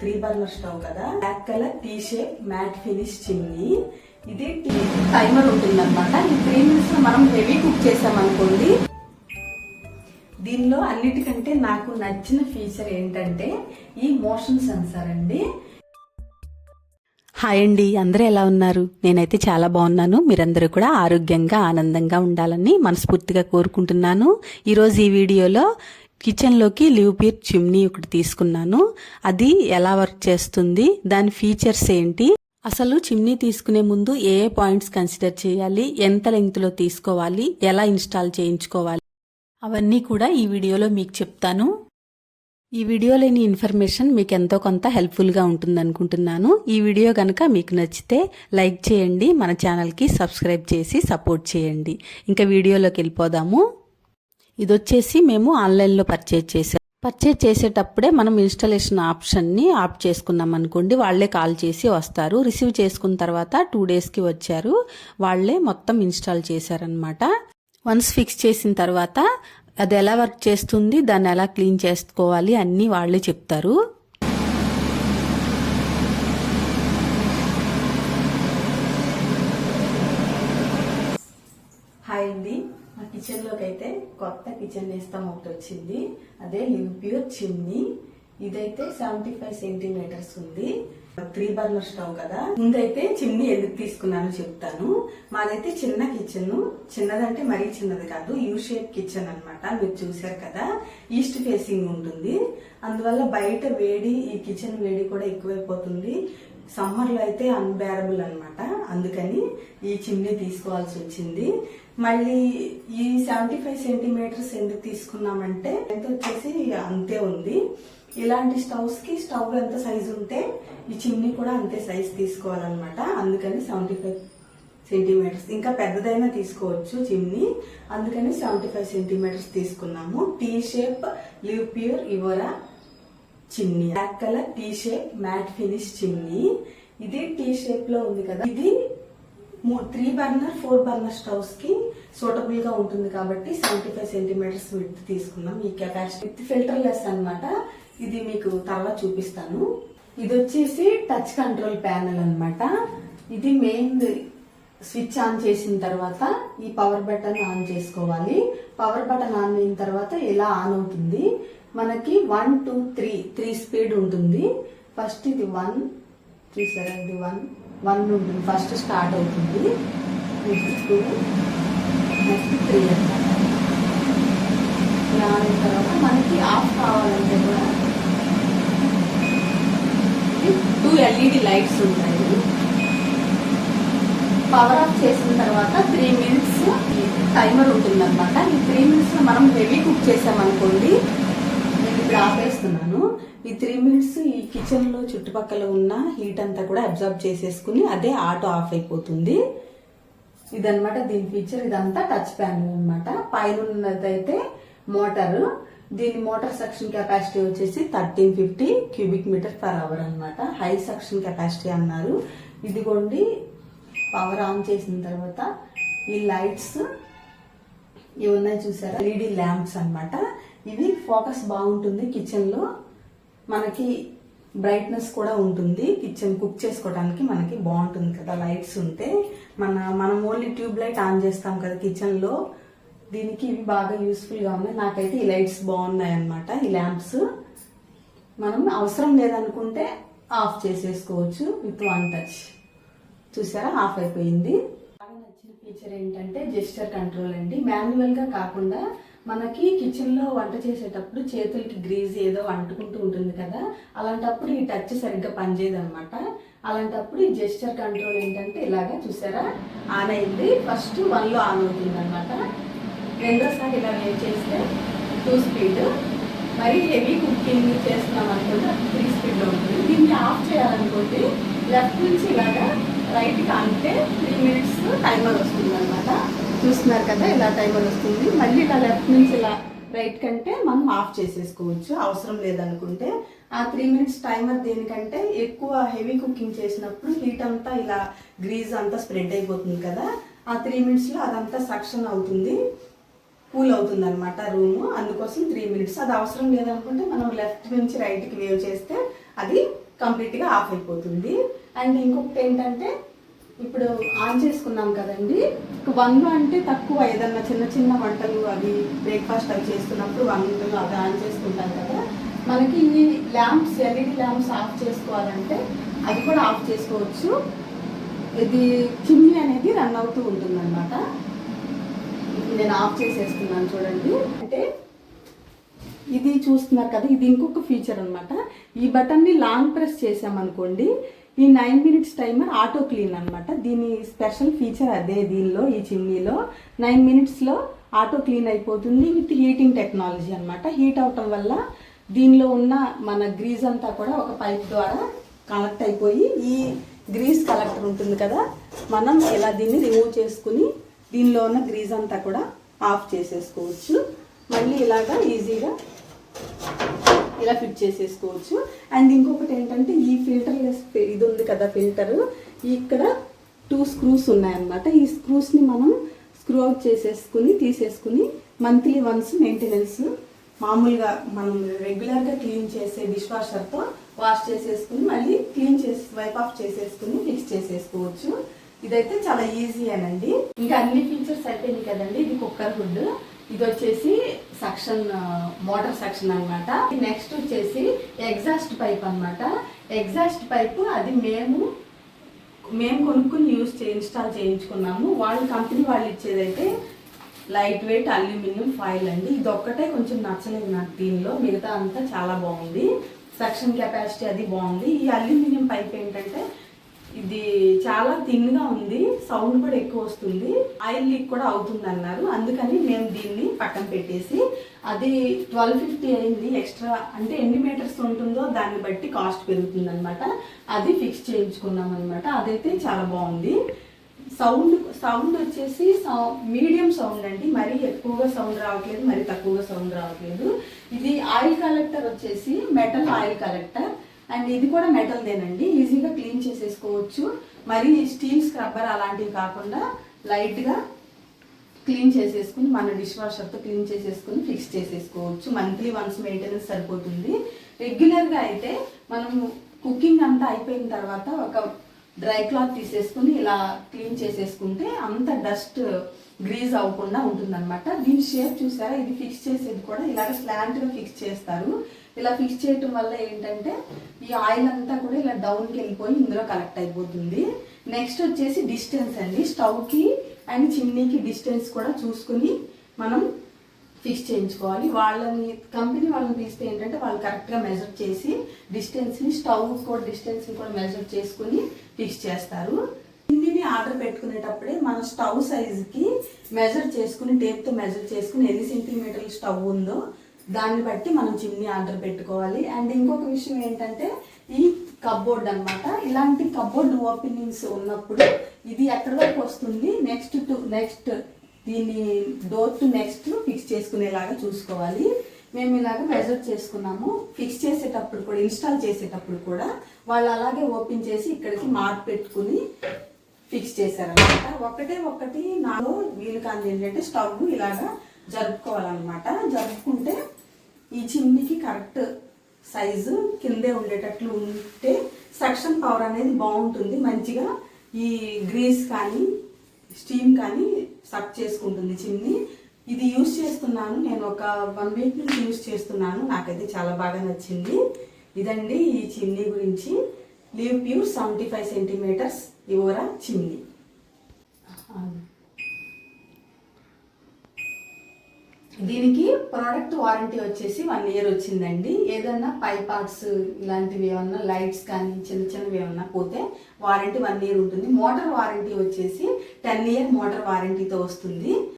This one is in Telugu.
3 బర్నర్ స్టవ్ కదా, black colour T shape matte finish chimney. ఇది టైమర్ ఉంటుందన్నమాట. ఈ 3 మినిట్స్ మనం హెవీ కుక్ చేసామనుకోండి. దీనిలో అన్నిటికంటే నాకు నచ్చిన ఫీచర్ ఏంటంటే ఈ మోషన్ సెన్సార్ అండి. హాయ్ అండి, అందరూ ఎలా ఉన్నారు? నేనైతే చాలా బాగున్నాను. మీరందరూ కూడా ఆరోగ్యంగా ఆనందంగా ఉండాలని మనస్ఫూర్తిగా కోరుకుంటున్నాను. ఈరోజు ఈ వీడియోలో కిచెన్లోకి లివ్పీర్ చిమ్నీ ఒకటి తీసుకున్నాను. అది ఎలా వర్క్ చేస్తుంది, దాని ఫీచర్స్ ఏంటి, అసలు చిమ్నీ తీసుకునే ముందు ఏ పాయింట్స్ కన్సిడర్ చేయాలి, ఎంత లెంగ్త్లో తీసుకోవాలి, ఎలా ఇన్స్టాల్ చేయించుకోవాలి, అవన్నీ కూడా ఈ వీడియోలో మీకు చెప్తాను. ఈ వీడియోలోని ఇన్ఫర్మేషన్ మీకు ఎంతో కొంత హెల్ప్ఫుల్గా ఉంటుంది అనుకుంటున్నాను. ఈ వీడియో కనుక మీకు నచ్చితే లైక్ చేయండి, మన ఛానల్కి సబ్స్క్రైబ్ చేసి సపోర్ట్ చేయండి. ఇంకా వీడియోలోకి వెళ్ళిపోదాము. ఇది వచ్చేసి మేము ఆన్లైన్లో పర్చేజ్ చేసేటప్పుడే మనం ఇన్స్టాలేషన్ ఆప్షన్ని ఆఫ్ చేసుకున్నాం అనుకోండి, వాళ్లే కాల్ చేసి వస్తారు. రిసీవ్ చేసుకున్న తర్వాత 2 డేస్కి వచ్చారు, వాళ్లే మొత్తం ఇన్స్టాల్ చేశారనమాట. వన్స్ ఫిక్స్ చేసిన తర్వాత అది ఎలా వర్క్ చేస్తుంది, దాన్ని ఎలా క్లీన్ చేసుకోవాలి అన్నీ వాళ్ళే చెప్తారు. హాయ్ అండి, మా కిచెన్లోకి అయితే కొత్త కిచెన్ నేస్తం ఒకటి వచ్చింది. అదే లివ్పీర్ చిమ్నీ. ఇదైతే 75 సెంటీమీటర్స్ ఉంది. 3 బర్నర్ స్టవ్ కదా. ముందైతే చిమ్నీ ఎందుకు తీసుకున్నానో చెప్తాను. మాదైతే చిన్న కిచెన్, చిన్నదంటే మరీ చిన్నది కాదు, యూ షేప్ కిచెన్ అన్నమాట. మీరు చూసారు కదా, ఈస్ట్ ఫేసింగ్ ఉంటుంది. అందువల్ల బయట వేడి, ఈ కిచెన్ వేడి కూడా ఎక్కువైపోతుంది. సమ్మర్ లో అయితే అన్బేరబుల్ అన్నమాట. అందుకని ఈ చిమ్నీ తీసుకోవాల్సి వచ్చింది. మళ్ళీ ఈ 75 సెంటీమీటర్స్ ఎందుకు తీసుకున్నామంటే ఎంత వచ్చేసి అంతే ఉంది. ఇలాంటి స్టవ్స్ కి స్టవ్ ఎంత సైజు ఉంటే ఈ చిమ్నీ కూడా అంతే సైజ్ తీసుకోవాలన్నమాట. అందుకని 75 సెంటీమీటర్స్, ఇంకా పెద్దదైనా తీసుకోవచ్చు చిమ్నీ. అందుకని 75 సెంటీమీటర్స్ తీసుకున్నాము. T shape Livpure Evora chimney, black colour T shape matte finish chimney. ఇది టీ షేప్ లో ఉంది కదా. ఇది 3 బర్నర్ 4 బర్నర్ స్టవ్స్ కి సూటబుల్ గా ఉంటుంది కాబట్టి 75 సెంటీమీటర్స్ విడ్త్ తీసుకున్నాం. ఈ కెపాసిటీ విత్ ఫిల్టర్ లెస్ అన్నమాట. ఇది మీకు తర్వాత చూపిస్తాను. ఇది వచ్చేసి టచ్ కంట్రోల్ ప్యానెల్ అన్నమాట. ఇది మెయిన్ స్విచ్ ఆన్ చేసిన తర్వాత ఈ పవర్ బటన్ ఆన్ చేసుకోవాలి. పవర్ బటన్ ఆన్ అయిన తర్వాత ఇలా ఆన్ అవుతుంది. మనకి 1 2 3 స్పీడ్ ఉంటుంది. ఫస్ట్ ఇది 1 చూసారా, ఇది 1 ఉంటుంది. ఫస్ట్ స్టార్ట్ అవుతుంది. నెక్స్ట్ 2, నెక్స్ట్ 3 అన్నమాట. ఇలా అయిన తర్వాత మనకి ఆఫ్ కావాలంటే కూడా 2 LED లైట్స్ ఉంటాయి. పవర్ ఆఫ్ చేసిన తర్వాత 3 మినిట్స్ టైమర్ ఉంటుందన్నమాట. ఈ 3 మినిట్స్ లో మనం హెవీ కుక్ చేసామనుకోండి, నేను ఇప్పుడు ఆపేస్తున్నాను. ఈ 3 మినిట్స్ ఈ కిచెన్ లో చుట్టుపక్కల ఉన్న హీట్ అంతా కూడా అబ్జర్వ్ చేసేసుకుని అదే ఆటో ఆఫ్ అయిపోతుంది. ఇదన్నమాట దీని ఫీచర్. ఇదంతా టచ్ ప్యానెల్ అన్నమాట. పైన ఉన్నదైతే మోటార్. దీని మోటార్ సక్షన్ కెపాసిటీ వచ్చేసి 1350 క్యూబిక్ మీటర్ పర్ అవర్ అన్నమాట. హై సక్షన్ కెపాసిటీ అన్నారు. ఇదిగోండి, పవర్ ఆన్ చేసిన తర్వాత ఈ లైట్స్ ఇవి ఉన్నాయి చూసారా, LED ల్యాంప్స్ అన్నమాట. ఇవి ఫోకస్ బాగుంటుంది కిచెన్ లో. మనకి బ్రైట్నెస్ కూడా ఉంటుంది. కిచెన్ కుక్ చేసుకోవడానికి మనకి బాగుంటుంది కదా లైట్స్ ఉంటే. మనం ఓన్లీ ట్యూబ్ లైట్ ఆన్ చేస్తాం కదా కిచెన్ లో. దీనికి ఇవి బాగా యూస్ఫుల్ గా ఉన్నాయి. నాకైతే ఈ లైట్స్ బాగున్నాయి అన్నమాట. ఈ ల్యాంప్స్ మనం అవసరం లేదనుకుంటే ఆఫ్ చేసేసుకోవచ్చు విత్ 1 టచ్. చూసారా, ఆఫ్ అయిపోయింది. బాగా నచ్చిన ఫీచర్ ఏంటంటే జెస్చర్ కంట్రోల్ అండి. మాన్యువల్ గా కాకుండా మనకి కిచెన్ లో వంట చేసేటప్పుడు చేతులకి గ్రీజ్ ఏదో అంటుకుంటూ ఉంటుంది కదా, అలాంటప్పుడు ఈ టచ్ సరిగ్గా పనిచేయదు అనమాట. అలాంటప్పుడు ఈ జెస్చర్ కంట్రోల్ ఏంటంటే ఇలాగా చూసారా, ఆన్ అయింది. ఫస్ట్ 1 లో ఆన్ అవుతుంది అనమాట. రెండోసారి ఇలా వేవ్ చేస్తే 2 స్పీడ్. మరి హెవీ కుకింగ్ చేస్తున్నాం అనుకుంటే 3 స్పీడ్ లో ఉంటుంది. దీన్ని ఆఫ్ చేయాలనుకుంటే లెఫ్ట్ నుంచి ఇలాగా రైట్ కి అంటే 3 మినిట్స్ టైమర్ వస్తుంది అనమాట. చూస్తున్నారు కదా, ఇలా టైమర్ వస్తుంది. మళ్ళీ ఇలా లెఫ్ట్ నుంచి ఇలా రైట్ కంటే మనం ఆఫ్ చేసేసుకోవచ్చు అవసరం లేదనుకుంటే. ఆ 3 మినిట్స్ టైమర్ దేనికంటే ఎక్కువ హెవీ కుకింగ్ చేసినప్పుడు హీట్ అంతా ఇలా గ్రీజ్ అంతా స్ప్రెడ్ అయిపోతుంది కదా, ఆ 3 మినిట్స్ లో అదంతా సక్షన్ అవుతుంది, కూల్ అవుతుంది అనమాట రూమ్. అందుకోసం 3 మినిట్స్. అది అవసరం లేదనుకుంటే మనం లెఫ్ట్ నుంచి రైట్ కి వేవ్ చేస్తే అది కంప్లీట్గా ఆఫ్ అయిపోతుంది. అండ్ ఇంకొకటి ఏంటంటే ఇప్పుడు ఆన్ చేసుకున్నాం కదండి, 1 అంటే తక్కువ ఏదన్నా చిన్న చిన్న వంటలు అవి బ్రేక్ఫాస్ట్ అవి చేస్తున్నప్పుడు 1 అవి ఆన్ చేసుకుంటాం కదా, మనకి ఈ ల్యాంప్స్ ఎల్ఈడి ల్యాంప్స్ ఆఫ్ చేసుకోవాలంటే అది కూడా ఆఫ్ చేసుకోవచ్చు. ఇది చిమ్నీ అనేది రన్ అవుతూ ఉంటుంది అనమాట. నేను ఆఫ్ చేసేస్తున్నాను చూడండి. అంటే ఇది చూస్తున్నారు కదా, ఇది ఇంకొక ఫీచర్ అనమాట. ఈ బటన్ని లాంగ్ ప్రెస్ చేసామనుకోండి, ఈ 9 minutes టైమర్ ఆటో క్లీన్ అనమాట. దీని స్పెషల్ ఫీచర్ అదే. దీనిలో ఈ చిమ్నీలో 9 minutesలో ఆటో క్లీన్ అయిపోతుంది విత్ హీటింగ్ టెక్నాలజీ అనమాట. హీట్ అవటం వల్ల దీనిలో ఉన్న మన గ్రీజ్ అంతా కూడా ఒక పైప్ ద్వారా కనెక్ట్ అయిపోయి ఈ గ్రీజ్ కలెక్టర్ ఉంటుంది కదా, మనం ఇలా దీన్ని రిమూవ్ చేసుకుని దీనిలో ఉన్న గ్రీజ్ అంతా కూడా ఆఫ్ చేసేసుకోవచ్చు. మళ్ళీ ఇలాగా ఈజీగా ఇలా ఫిట్ చేసేసుకోవచ్చు. అండ్ ఇంకొకటి ఏంటంటే ఈ ఫిల్టర్లెస్ ఇది ఉంది కదా ఫిల్టర్, ఇక్కడ 2 screws ఉన్నాయన్నమాట. ఈ స్క్రూస్ని మనం స్క్రూ అవుట్ చేసేసుకుని తీసేసుకుని మంత్లీ వన్స్ మెయింటెనెన్స్ మామూలుగా మనం రెగ్యులర్గా క్లీన్ చేసే డిష్ వాషర్తో వాష్ చేసేసుకుని మళ్ళీ క్లీన్ చేసి వైప్ ఆఫ్ చేసేసుకుని ఫిక్స్ చేసేసుకోవచ్చు. ఇదైతే చాలా ఈజీ అనండి. ఇంకా అన్ని ఫీచర్స్ అయిపోయింది కదండి. ఇది కుక్కర్ హుడ్, ఇది వచ్చేసి సక్షన్ మోటార్ సక్షన్ అనమాట. నెక్స్ట్ వచ్చేసి ఎగ్జాస్ట్ పైప్ అనమాట. ఎగ్జాస్ట్ పైప్ అది మేము కొనుక్కుని ఇన్స్టాల్ చేయించుకున్నాము. వాళ్ళ కంపెనీ వాళ్ళు ఇచ్చేదైతే లైట్ వెయిట్ అల్యూమినియం ఫాయిల్ అండి. ఇది ఒక్కటే కొంచెం నచ్చలేదు నాకు దీనిలో, మిగతా అంతా చాలా బాగుంది. సక్షన్ కెపాసిటీ అది బాగుంది. ఈ అల్యూమినియం పైప్ ఏంటంటే ఇది చాలా థిన్గా ఉంది, సౌండ్ కూడా ఎక్కువ వస్తుంది, ఆయిల్ లీక్ కూడా అవుతుంది అన్నారు. అందుకని మేము దీన్ని పక్కన పెట్టేసి అది 1250 అయింది ఎక్స్ట్రా. అంటే ఎన్ని మీటర్స్ ఉంటుందో దాన్ని బట్టి కాస్ట్ పెరుగుతుంది అనమాట. అది ఫిక్స్ చేయించుకున్నాం అనమాట. అదైతే చాలా బాగుంది. సౌండ్ వచ్చేసి మీడియం సౌండ్ అండి, మరీ ఎక్కువగా సౌండ్ రావట్లేదు, మరీ తక్కువగా సౌండ్ రావట్లేదు. ఇది ఆయిల్ కలెక్టర్ వచ్చేసి మెటల్ ఆయిల్ కలెక్టర్, అండ్ ఇది కూడా మెటల్దేనండి. ఈజీగా క్లీన్ చేసేసుకోవచ్చు. మరి స్టీల్ స్క్రబ్బర్ అలాంటివి కాకుండా లైట్గా క్లీన్ చేసేసుకుని మన డిష్ వాషర్తో క్లీన్ చేసేసుకుని ఫిక్స్ చేసేసుకోవచ్చు. మంత్లీ వన్స్ మెయింటెనెన్స్ సరిపోతుంది. రెగ్యులర్గా అయితే మనం కుకింగ్ అంతా అయిపోయిన తర్వాత ఒక డ్రై క్లాత్ తీసేసుకుని ఇలా క్లీన్ చేసేసుకుంటే అంత డస్ట్ గ్రీజ్ అవ్వకుండా ఉంటుందన్నమాట. దీని షేప్ చూసారా, ఇది ఫిక్స్ చేసేది కూడా ఇలాగ స్లాంట్గా ఫిక్స్ చేస్తారు. ఇలా ఫిక్స్ చేయటం వల్ల ఏంటంటే ఈ ఆయిల్ అంతా కూడా ఇలా డౌన్కి వెళ్ళిపోయి ఇందులో కలెక్ట్ అయిపోతుంది. నెక్స్ట్ వచ్చేసి డిస్టెన్స్ అండి. స్టవ్కి అండ్ చిమ్నీకి డిస్టెన్స్ కూడా చూసుకుని మనం ఫిక్స్ చేయించుకోవాలి. కంపెనీ వాళ్ళని తీస్తే ఏంటంటే వాళ్ళు కరెక్ట్గా మెజర్ చేసి డిస్టెన్స్ని స్టవ్ కూడా డిస్టెన్స్ని కూడా మెజర్ చేసుకుని ఫిక్స్ చేస్తారు. చిమ్నీని ఆర్డర్ పెట్టుకునేటప్పుడే మన స్టవ్ సైజుకి మెజర్ చేసుకుని టేప్తో మెజర్ చేసుకుని ఎన్ని సెంటీమీటర్ల స్టవ్ ఉందో దాన్ని బట్టి మనం చిమ్నీ ఆర్డర్ పెట్టుకోవాలి. అండ్ ఇంకొక విషయం ఏంటంటే ఈ కబ్బోర్డ్ అనమాట. ఇలాంటి కబ్బోర్డ్ ఓపెనింగ్స్ ఉన్నప్పుడు ఇది ఎక్కడి వరకు వస్తుంది, నెక్స్ట్ దీన్ని డోర్ టు నెక్స్ట్ ఫిక్స్ చేసుకునేలాగా చూసుకోవాలి. మేము ఇలాగ మెజర్ చేసుకున్నాము. ఫిక్స్ చేసేటప్పుడు కూడా ఇన్స్టాల్ చేసేటప్పుడు కూడా వాళ్ళు అలాగే ఓపెన్ చేసి ఇక్కడికి మార్క్ పెట్టుకుని ఫిక్స్ చేశారనమాట. ఒకటి నాలో వీలు కాదు ఏంటంటే స్టవ్ ఇలాగా జరుపుకోవాలన్నమాట. జరుపుకుంటే ఈ చిమ్నీకి కరెక్ట్ సైజు కిందే ఉండేటట్లు ఉంటే సక్షన్ పవర్ అనేది బాగుంటుంది. మంచిగా ఈ గ్రీస్ కానీ స్టీమ్ కానీ సక్ చేసుకుంటుంది చిమ్నీ. ఇది యూజ్ చేస్తున్నాను నేను, ఒక 1 week నుంచి యూజ్ చేస్తున్నాను. నాకైతే చాలా బాగా నచ్చింది. ఇదండి ఈ చిమ్నీ గురించి. Livpure 75 centimeters Evora chimney. దీనికి ప్రోడక్ట్ వారంటీ వచ్చేసి 1 year వచ్చిందండి. ఏదన్నా పై పార్ట్స్ ఇలాంటివి ఏమన్నా లైట్స్ కానీ చిన్నవి ఏమన్నా పోతే వారంటీ 1 year ఉంటుంది. మోటార్ వారంటీ వచ్చేసి 10 year మోటార్ వారంటీతో వస్తుంది.